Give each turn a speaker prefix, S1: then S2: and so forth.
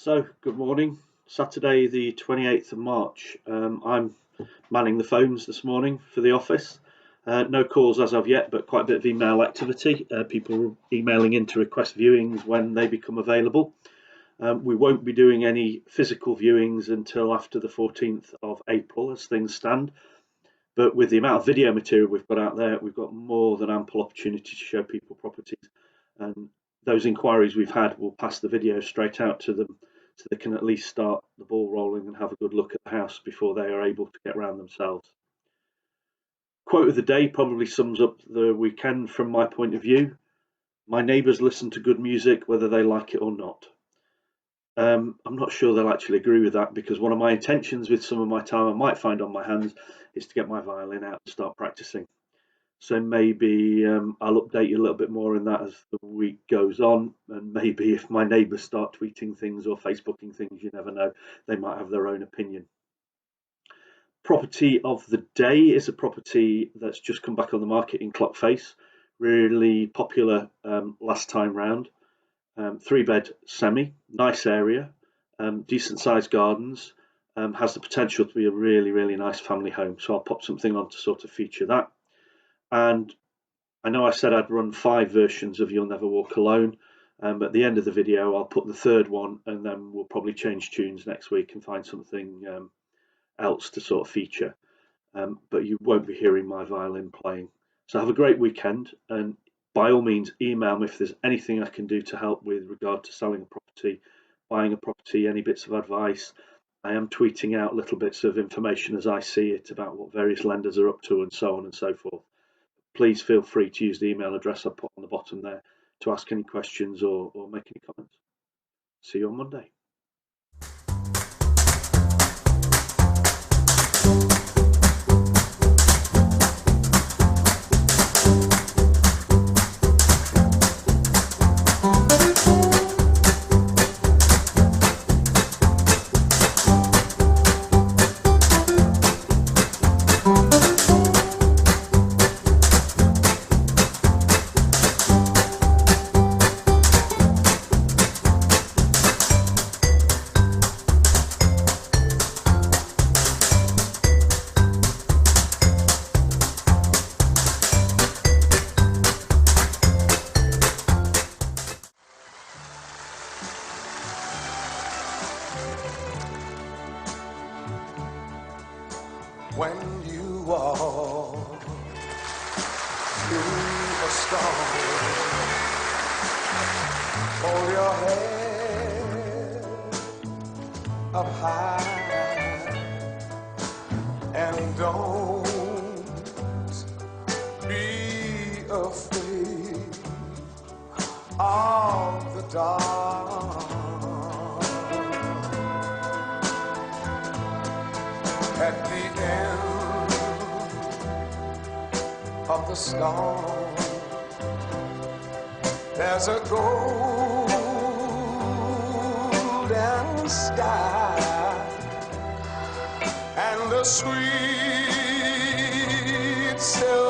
S1: So, good morning. Saturday, the 28th of March. I'm manning the phones this morning for the office. No calls as of yet, but quite a bit of email activity. People emailing in to request viewings when they become available. We won't be doing any physical viewings until after the 14th of April as things stand. But with the amount of video material we've got out there, we've got more than ample opportunity to show people properties. And those inquiries we've had will pass the video straight out to them so they can at least start the ball rolling and have a good look at the house before they are able to get around themselves. Quote of the day probably sums up the weekend from my point of view. My neighbours listen to good music whether they like it or not. I'm not sure they'll actually agree with that, because one of my intentions with some of my time I might find on my hands is to get my violin out and start practicing. So maybe I'll update you a little bit more in that as the week goes on, and maybe if my neighbours start tweeting things or Facebooking things, you never know, they might have their own opinion. Property of the day is a property that's just come back on the market in Clockface, really popular last time round. 3-bed semi, nice area, decent sized gardens, has the potential to be a really nice family home. So I'll pop something on to sort of feature that. And I know I said I'd run 5 versions of You'll Never Walk Alone. At the end of the video, I'll put the third one, and then we'll probably change tunes next week and find something else to sort of feature. But you won't be hearing my violin playing. So have a great weekend, and by all means, email me if there's anything I can do to help with regard to selling a property, buying a property, any bits of advice. I am tweeting out little bits of information as I see it about what various lenders are up to and so on and so forth. Please feel free to use the email address I put on the bottom there to ask any questions or make any comments. See you on Monday.
S2: When you walk through a storm, hold your head up high and don't be afraid of the dark. At the end of the storm, there's a golden sky and a sweet silver